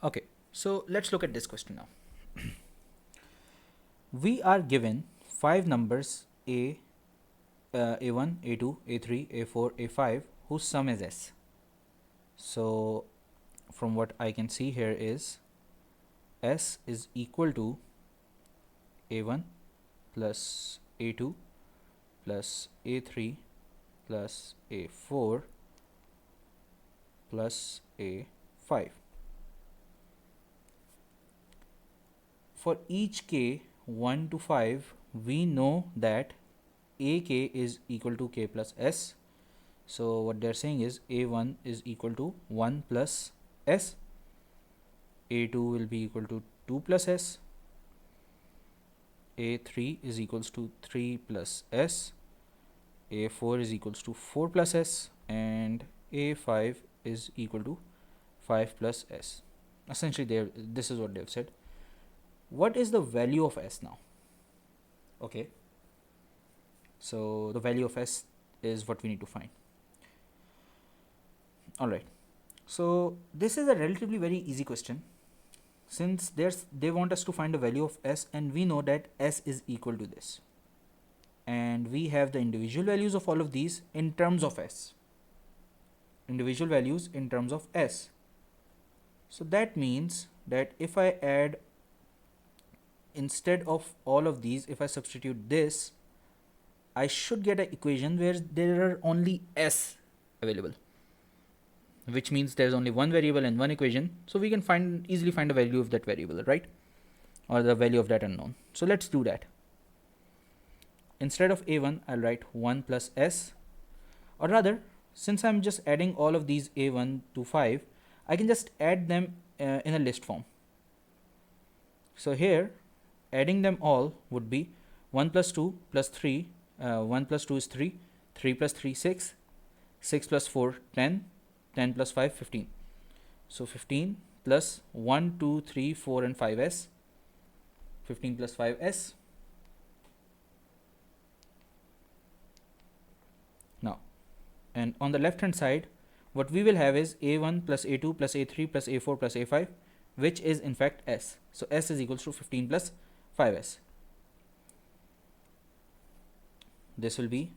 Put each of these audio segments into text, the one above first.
Okay, so let's look at this question now. We are given 5 numbers A1, A2, A3, A4, A5 whose sum is S. So from what I can see here is S is equal to A1 plus A2 plus A3 plus A4 plus A5. For each k 1 to 5, we know that ak is equal to k plus s. So what they're saying is a1 is equal to 1 plus s, a2 will be equal to 2 plus s, a3 is equals to 3 plus s, a4 is equals to 4 plus s, and a5 is equal to 5 plus s. Essentially, this is what they've said. What is the value of s now? Okay, so the value of s is what we need to find. Alright, so this is a relatively very easy question, since they want us to find the value of s, and we know that s is equal to this, and we have the individual values of all of these in terms of s, individual values in terms of s. So that means that if I add, instead of all of these, if I substitute this, I should get an equation where there are only s available, which means there's only one variable and one equation, so we can easily find the value of that variable, right? Or the value of that unknown. So let's do that. Instead of a1, I'll write 1 plus s, or rather, since I'm just adding all of these a1 to 5, I can just add them in a list form. So here, adding them all would be 1 plus 2 plus 3, 1 plus 2 is 3, 3 plus 3 6, 6 plus 4 10, 10 plus 5 15. So 15 plus 1 2 3 4 and 5s, 15 plus 5s. Now, and on the left hand side, what we will have is a1 plus a2 plus a3 plus a4 plus a5, which is in fact s. So s is equals to 15 plus 5s. This will be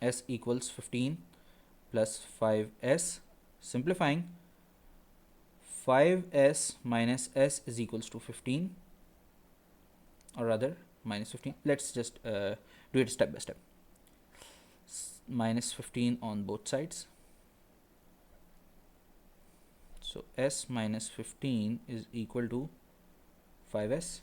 s equals 15 plus 5s. Simplifying, 5s minus s is equals to 15, or rather minus 15. Let's just do it step by step. Minus 15 on both sides. So s minus 15 is equal to 5s.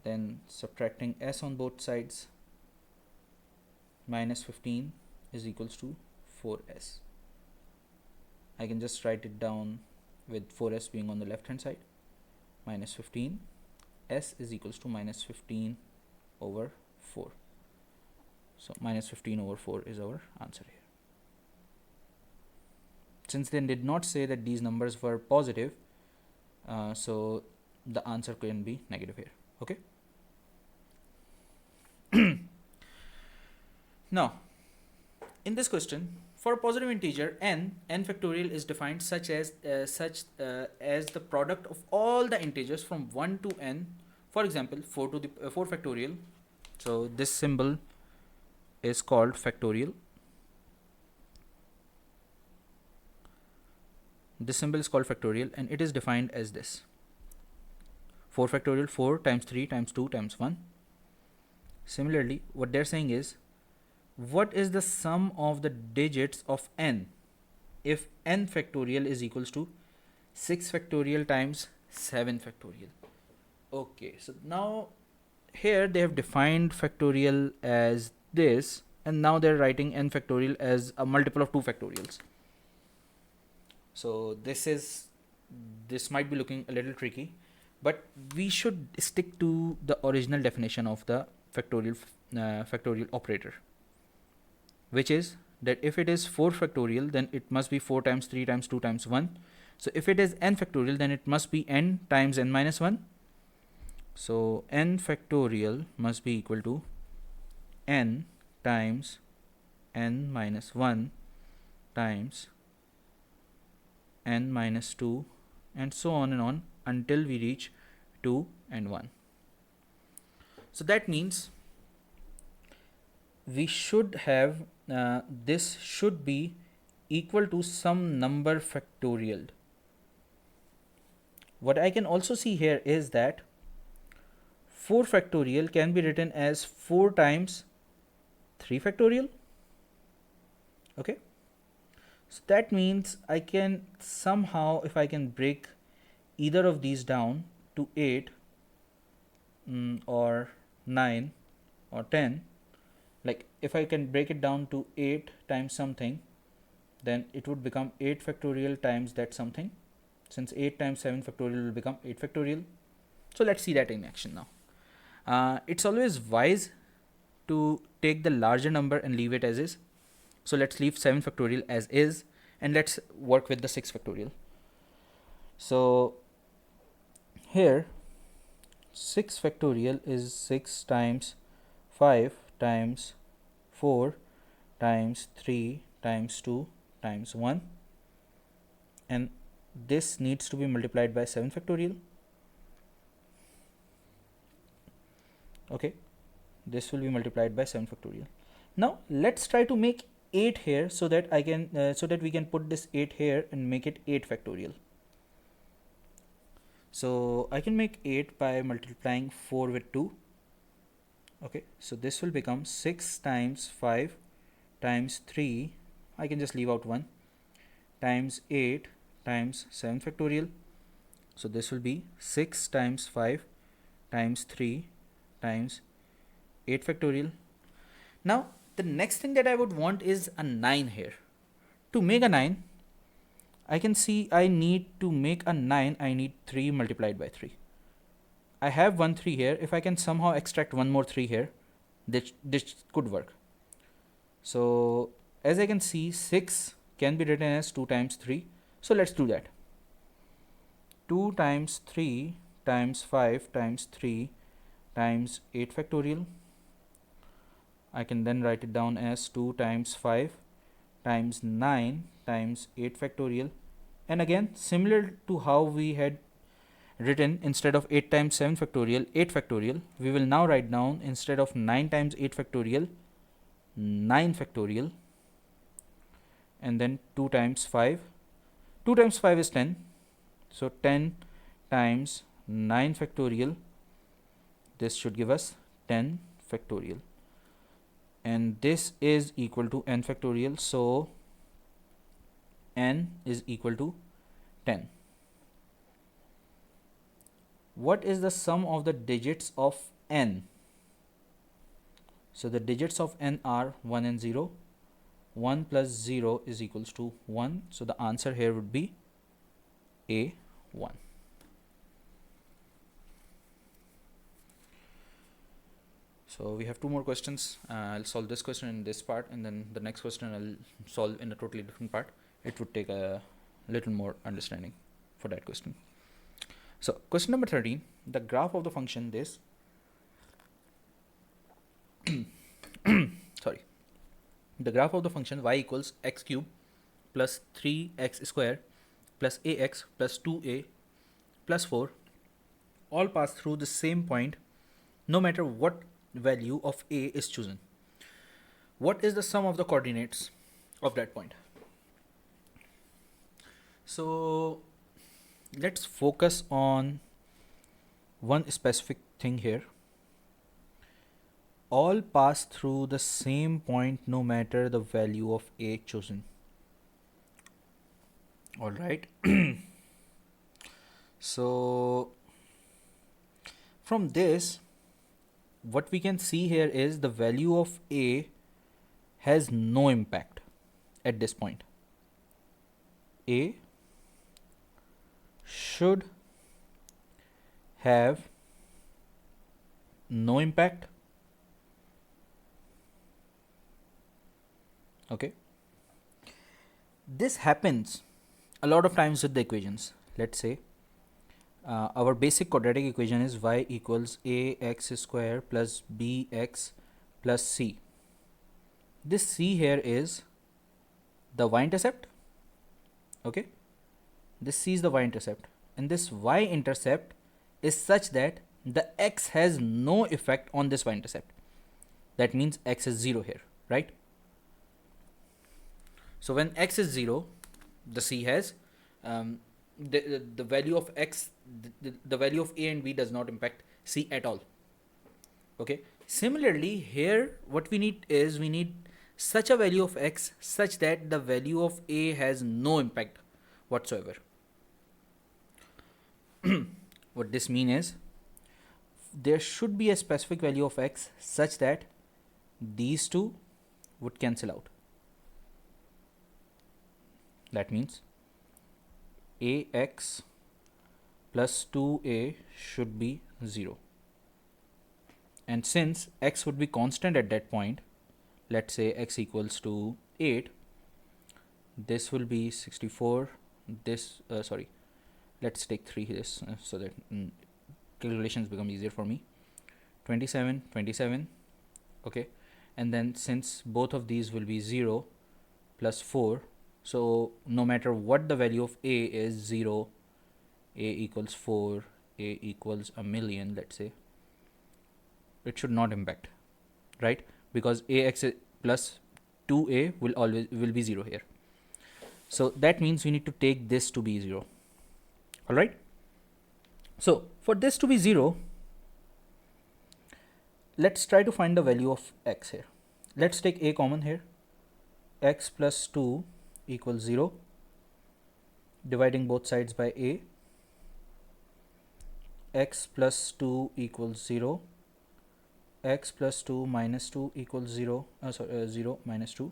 Then subtracting s on both sides, minus 15 is equals to 4s. I can just write it down with 4s being on the left hand side. Minus 15, s is equals to minus 15 over 4. So minus 15 over 4 is our answer here. Since they did not say that these numbers were positive, so the answer can be negative here. Okay. Now, in this question, for a positive integer n factorial is defined such as the product of all the integers from 1 to n. For example, 4 to the 4 factorial. So this symbol is called factorial. This symbol is called factorial, and it is defined as this: 4 factorial, 4 times 3 times 2 times 1. Similarly, what they're saying is, what is the sum of the digits of n if n factorial is equals to 6 factorial times 7 factorial? Okay, so now here they have defined factorial as this, and now they're writing n factorial as a multiple of 2 factorials. So this might be looking a little tricky, but we should stick to the original definition of the factorial operator, which is that if it is 4 factorial, then it must be 4 times 3 times 2 times 1. So if it is n factorial, then it must be n times n minus 1. So n factorial must be equal to n times n minus 1 times n minus 2 and so on until we reach 2 and 1. So that means we should have this should be equal to some number factorial. What I can also see here is that 4 factorial can be written as 4 times 3 factorial. Okay, so that means I can somehow, if I can break either of these down to 8 or 9 or 10, like if I can break it down to 8 times something, then it would become 8 factorial times that something, since 8 times 7 factorial will become 8 factorial. So let's see that in action now. It's always wise to take the larger number and leave it as is. So let's leave 7 factorial as is and let's work with the 6 factorial. So here 6 factorial is 6 times 5 times 4 times 3 times 2 times 1, and this needs to be multiplied by 7 factorial. Okay, this will be multiplied by 7 factorial. Now let's try to make 8 here so that I can so that we can put this 8 here and make it 8 factorial. So I can make 8 by multiplying 4 with 2. Okay, so this will become 6 times 5 times 3, I can just leave out 1, times 8 times 7 factorial. So this will be 6 times 5 times 3 times 8 factorial. Now the next thing that I would want is a 9 here. To make a 9, I can see I need to make a 9, I need 3 multiplied by 3. I have 1 3 here. If I can somehow extract one more 3 here, this could work. So as I can see, 6 can be written as 2 times 3. So let's do that. 2 times 3 times 5 times 3 times 8 factorial. I can then write it down as 2 times 5 times 9 times 8 factorial. And again, similar to how we had written instead of 8 times 7 factorial 8 factorial, we will now write down instead of 9 times 8 factorial 9 factorial, and then 2 times 5. 2 times 5 is 10, so 10 times 9 factorial, this should give us 10 factorial, and this is equal to n factorial, so n is equal to 10. What is the sum of the digits of n? So the digits of n are 1 and 0. 1 plus 0 is equals to 1. So the answer here would be A1. So we have 2 more questions. I'll solve this question in this part, and then the next question I'll solve in a totally different part. It would take a little more understanding for that question. So question number 13, the graph of the function this sorry, the graph of the function y equals x cube plus 3x square plus ax plus 2a plus 4 all pass through the same point no matter what value of a is chosen. What is the sum of the coordinates of that point? So let's focus on one specific thing here. All pass through the same point no matter the value of a chosen. All right. So from this, what we can see here is the value of a has no impact at this point. A should have no impact. Okay, this happens a lot of times with the equations. Let's say our basic quadratic equation is y equals ax square plus bx plus c. This c here is the y-intercept. Okay, this c is the y-intercept. and this y-intercept is such that the x has no effect on this y-intercept. That means x is 0 here, right? So when x is 0, the C has the value of x, the value of a and b does not impact C at all. Okay. Similarly, here what we need is we need such a value of x such that the value of a has no impact whatsoever. What this means is there should be a specific value of x such that these two would cancel out. That means ax plus 2a should be 0. And since x would be constant at that point, let's say x equals to 8, this will be 64. This, let's take 3 here so that calculations become easier for me. 27, 27, okay. And then since both of these will be 0 plus 4, so no matter what the value of a is, 0, a equals 4, a equals a million, let's say, it should not impact, right? Because ax plus 2a will be 0 here. So that means we need to take this to be 0. All right. So for this to be 0, let's try to find the value of x here. Let's take a common here. X plus 2 equals 0. Dividing both sides by a. X plus 2 equals 0. X plus 2 minus 2 equals 0. 0 minus 2.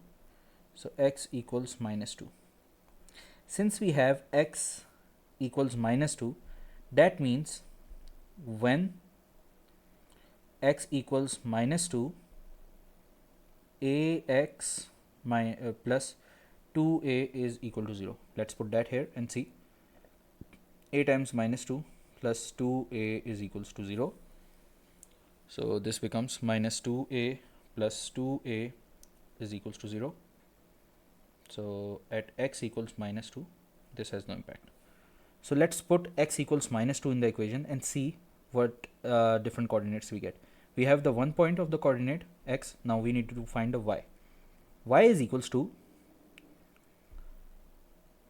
So x equals minus 2. Since we have x equals minus 2, that means when x equals minus 2, ax plus 2a is equal to 0. Let's put that here and see. A times minus 2 plus 2a is equals to 0. So this becomes minus 2a plus 2a is equals to 0. So at x equals minus 2, this has no impact. So let's put x equals minus 2 in the equation and see what different coordinates we get. We have the 1 point of the coordinate x. Now we need to find the y. Y is equals to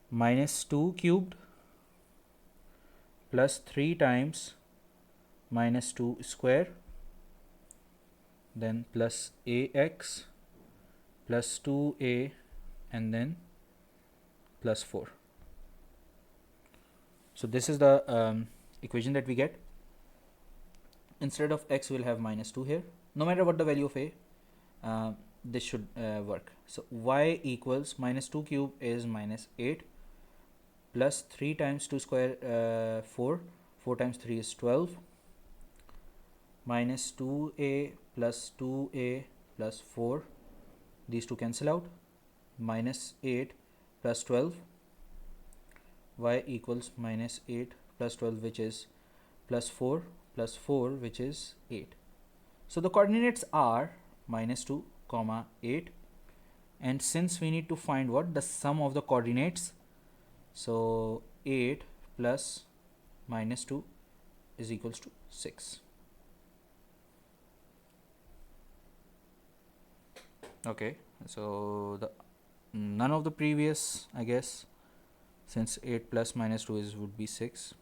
minus 2 cubed plus 3 times minus 2 square, then plus ax plus 2a, and then plus 4. So this is the equation that we get. Instead of x, we'll have minus 2 here. No matter what the value of a, this should work. So y equals minus 2 cube is minus 8 plus 3 times 2 square 4. 4 times 3 is 12 minus 2a plus 2a plus 4. These two cancel out. Minus 8 plus 12. Y equals minus 8 plus 12, which is plus 4 plus 4, which is 8. So the coordinates are minus 2 comma 8, and since we need to find what the sum of the coordinates, so 8 plus minus 2 is equals to 6. Okay, so the none of the previous, I guess, since 8 plus minus 2 is would be 6.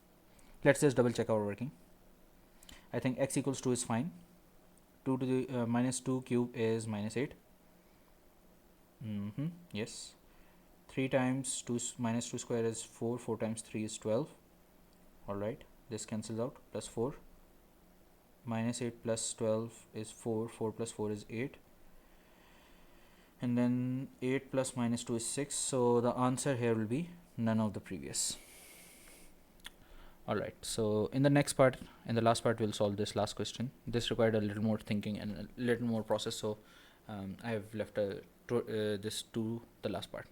Let's just double check our working. I think x equals 2 is fine. 2 to the minus 2 cube is minus 8. Yes. 3 times 2 minus 2 square is 4. 4 times 3 is 12. Alright, this cancels out. Plus 4. Minus 8 plus 12 is 4. 4 plus 4 is 8. And then 8 plus minus 2 is 6. So the answer here will be none of the previous. Alright, so in the next part, in the last part, we'll solve this last question. This required a little more thinking and a little more process, so I have left this to the last part.